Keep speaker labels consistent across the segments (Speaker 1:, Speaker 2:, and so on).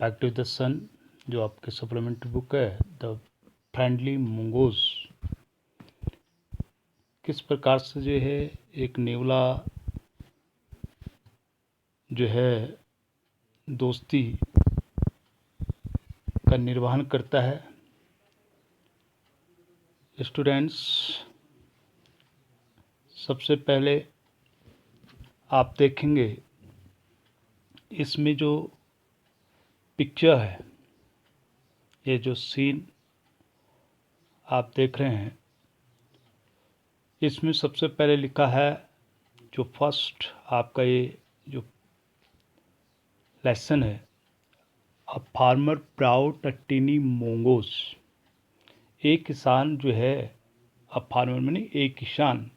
Speaker 1: Back to the सन जो आपके supplementary book है द फ्रेंडली मंगोज। किस प्रकार से जो है एक नेवला जो है दोस्ती का निर्वहन करता है। स्टूडेंट्स, सबसे पहले आप देखेंगे इसमें जो पिक्चर है, ये जो सीन आप देख रहे हैं, इसमें सबसे पहले लिखा है जो फर्स्ट आपका ये जो लेसन है, a farmer brought a tiny mongoose. एक किसान जो है, अ फार्मर माने एक किसान,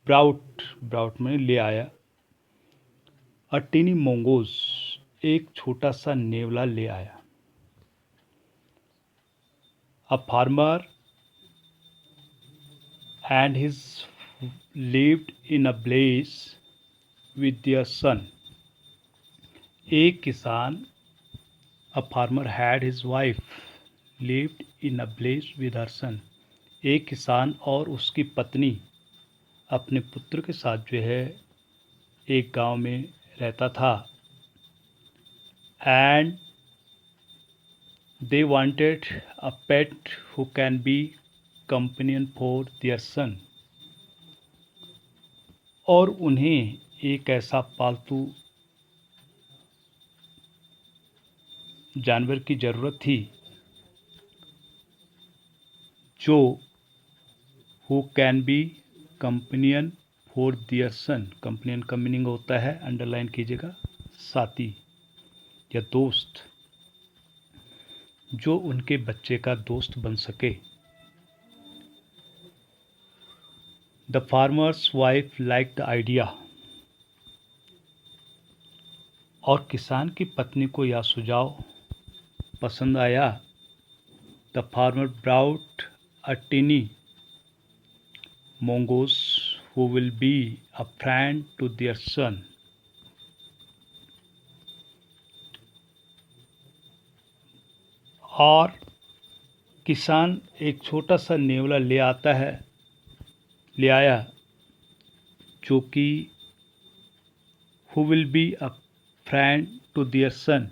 Speaker 1: ब्राउट ब्राउट माने ले आया, अ टीनी मोंगोस एक छोटा सा नेवला ले आया। A farmer and his lived in a place with their son. एक किसान, a farmer had his wife lived in a place with her son. एक किसान और उसकी पत्नी अपने पुत्र के साथ जो है एक गांव में रहता था। And they wanted a pet who can be companion for their son. और उन्हें एक ऐसा पालतू जानवर की ज़रूरत थी जो who can be companion for their son. Companion का मीनिंग होता है, अंडरलाइन कीजिएगा, साथी या दोस्त, जो उनके बच्चे का दोस्त बन सके। The farmer's wife like the idea. और किसान की पत्नी को यह सुझाव पसंद आया। The farmer brought a tiny mongoose who will be a friend to their son. और किसान एक छोटा सा नेवला ले आया जो कि who will be a friend to their son,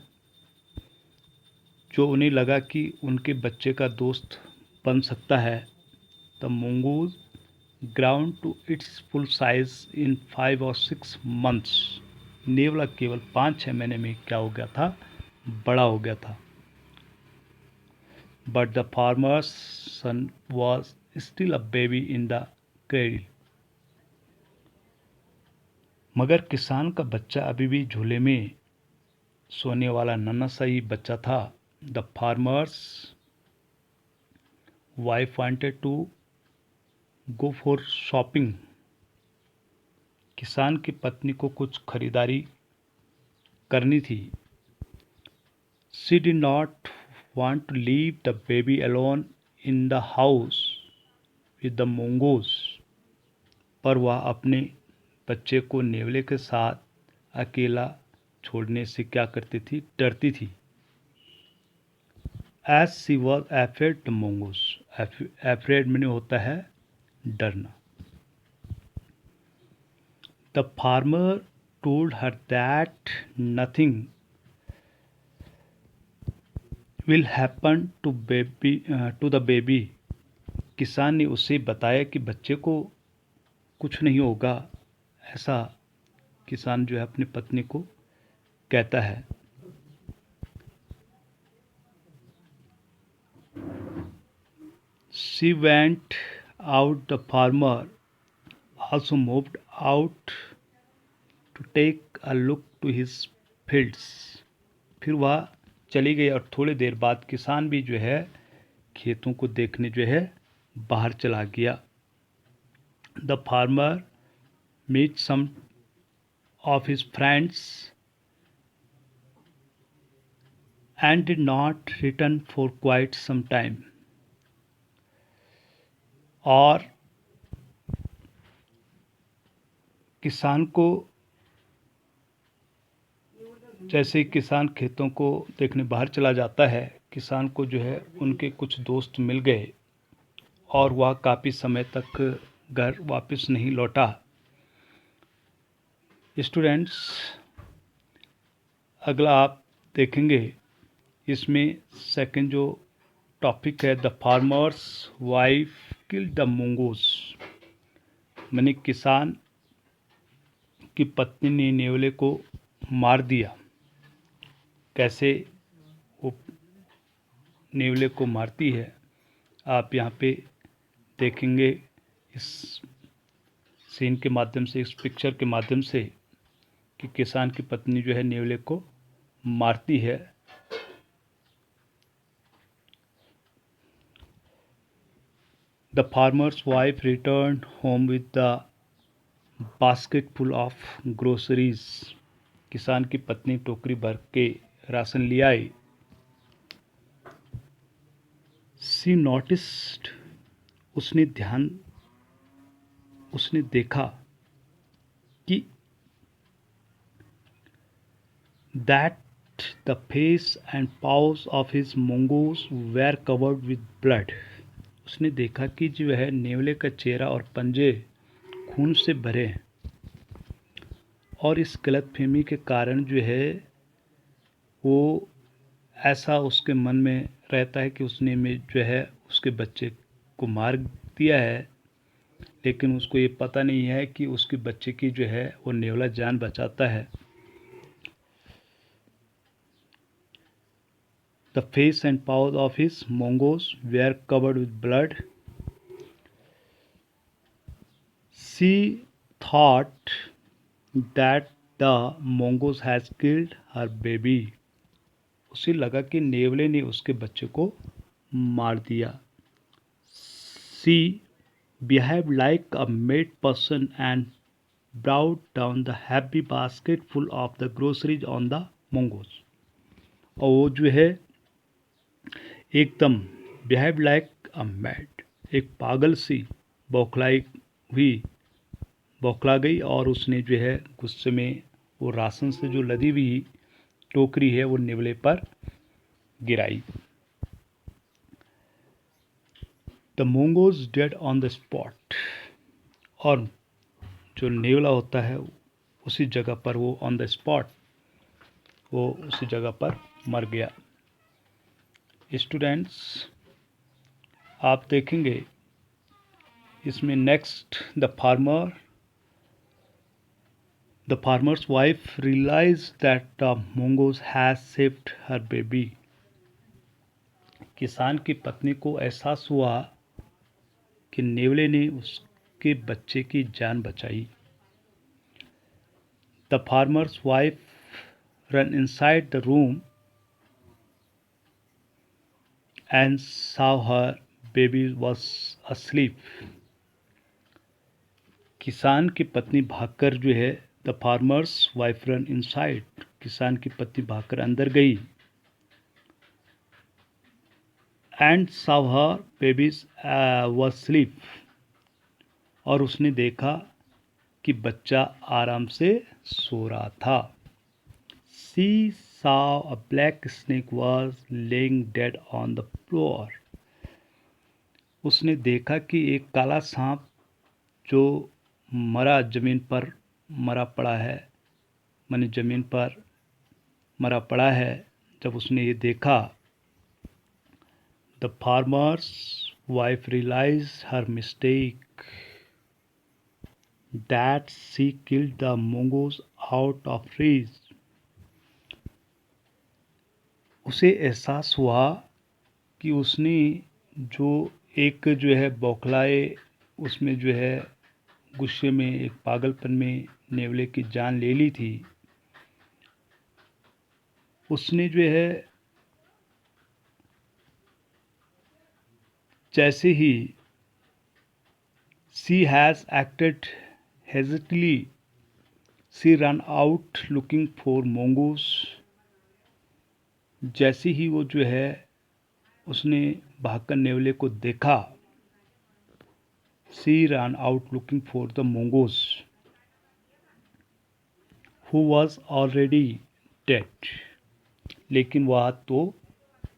Speaker 1: जो उन्हें लगा कि उनके बच्चे का दोस्त बन सकता है। The mongoose ground to its full size in 5 or 6 months. नेवला केवल 5-6 महीने में क्या हो गया था, बड़ा हो गया था। But the farmer's son was still a baby in the cradle. मगर किसान का बच्चा अभी भी झूले में सोने वाला नन्हा सा ही बच्चा था। The farmer's wife wanted to go for shopping. किसान की पत्नी को कुछ खरीदारी करनी थी। She did not want to leave the baby alone in the house with the mongoose. पर वह अपने बच्चे को नेवले के साथ अकेला छोड़ने से क्या करती थी, डरती थी। As she was afraid the mongoose. Afraid मैंने होता है डरना। The farmer told her that nothing will happen to the baby. किसान ने उसे बताया कि बच्चे को कुछ नहीं होगा। ऐसा किसान जो है अपनी पत्नी को कहता है। She went out. The farmer also moved out to take a look to his fields. फिर वह चली गई और थोड़ी देर बाद किसान भी जो है खेतों को देखने जो है बाहर चला गया। The farmer met some of his friends and did not return for quite some time. और किसान को जैसे किसान खेतों को देखने बाहर चला जाता है, किसान को जो है उनके कुछ दोस्त मिल गए और वह काफ़ी समय तक घर वापस नहीं लौटा। स्टूडेंट्स, अगला आप देखेंगे इसमें सेकंड जो टॉपिक है, the farmer's wife killed the mongoose, माने किसान की पत्नी ने नेवले को मार दिया। कैसे वो नेवले को मारती है आप यहाँ पे देखेंगे इस सीन के माध्यम से, इस पिक्चर के माध्यम से, कि किसान की पत्नी जो है नेवले को मारती है। The farmer's wife return home with the basket full of groceries, किसान की पत्नी टोकरी भर के राशन ले आई। शी नोटिस्ड, उसने देखा कि that the face and paws of his mongoose were covered with blood, उसने देखा कि जो है नेवले का चेहरा और पंजे खून से भरे हैं। और इस गलतफहमी के कारण जो है वो ऐसा उसके मन में रहता है कि उसने में जो है उसके बच्चे को मार दिया है, लेकिन उसको ये पता नहीं है कि उसके बच्चे की जो है वो नेवला जान बचाता है। The face and paws of his mongoose were covered with blood. She thought that the mongoose has killed her baby, उसे लगा कि नेवले ने उसके बच्चे को मार दिया। She behaved like a mad person and brought down the heavy basket full of the groceries on the mongoose, और वो जो है एकदम बिहेव लाइक अ मैड, एक पागल सी बौखला गई और उसने जो है गुस्से में वो राशन से जो लदी हुई टोकरी है वो नेवले पर गिराई। The mongoose dead on the spot, और जो नेवला होता है उसी जगह पर वो ऑन द स्पॉट वो उसी जगह पर मर गया। स्टूडेंट्स, आप देखेंगे इसमें next, the farmer's wife realise that the mongoose has saved her baby, किसान की पत्नी को एहसास हुआ कि नेवले ने उसके बच्चे की जान बचाई। The farmer's wife run inside the room and saw her baby was asleep, किसान की पत्नी भागकर जो है, the farmer's wife run inside, किसान की पत्नी भागकर अंदर गई, and saw her baby was asleep, और उसने देखा कि बच्चा आराम से सो रहा था। She saw a black snake was laying dead on the floor, उसने देखा कि एक काला सांप जो जमीन पर मरा पड़ा है, माने जमीन पर मरा पड़ा है। जब उसने ये देखा, the farmer's wife realise her mistake that she killed the mongoose out of reach, उसे एहसास हुआ कि उसने जो एक जो है बौखलाए उसमें जो है गुस्से में एक पागलपन में नेवले की जान ले ली थी, उसने जो है जैसे ही she has acted hesitantly, she run out looking for mongoose, जैसे ही वो जो है उसने भागकर नेवले को देखा, she run out looking for the mongoose who was already dead, लेकिन वह तो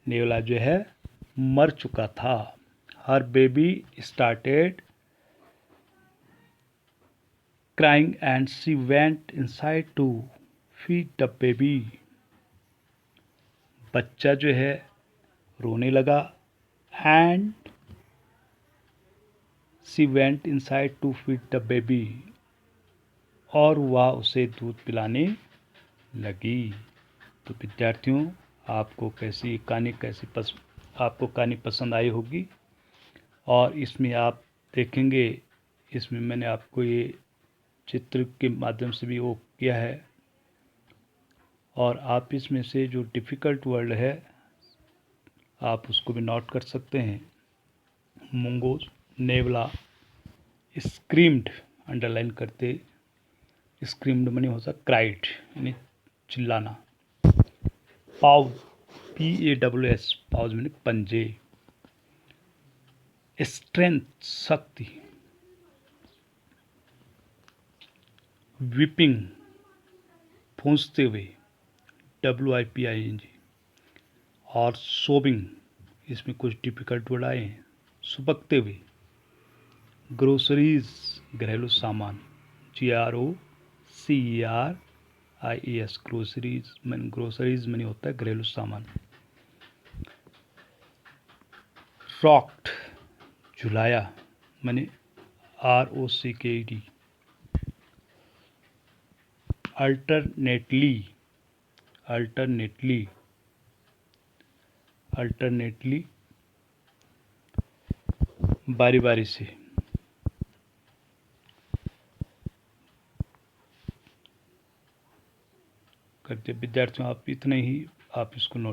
Speaker 1: नेवला जो है मर चुका था। Her baby started crying and she went inside to feed the baby. बच्चा जो है रोने लगा and she went inside to feed the baby, और वह उसे दूध पिलाने लगी। तो विद्यार्थियों, आपको कहानी पसंद आई होगी, और इसमें आप देखेंगे, इसमें मैंने आपको ये चित्र के माध्यम से भी वो किया है, और आप इसमें से जो डिफ़िकल्ट वर्ड है आप उसको भी नोट कर सकते हैं। मंगोज, नेवला, स्क्रीम्ड, अंडरलाइन करते, स्क्रीम्ड मनी होता क्राइड यानी चिल्लाना। पाउज, PAWS, पाउज मैंने पंजे। स्ट्रेंथ, शक्ति। विपिंग, पूंछते हुए, WIPING। और सोबिंग, इसमें कुछ डिफिकल्ट वर्ड आए हैं, सुबकते हुए। ग्रोसरीज, घरेलू सामान, GROCERIES, ग्रोसरीज मैंने होता है घरेलू सामान। रॉक्ड, झुलाया, मैंने ROCKED। अल्टरनेटली, बारी बारी से। करते विद्यार्थियों, आप इतने ही आप इसको नोट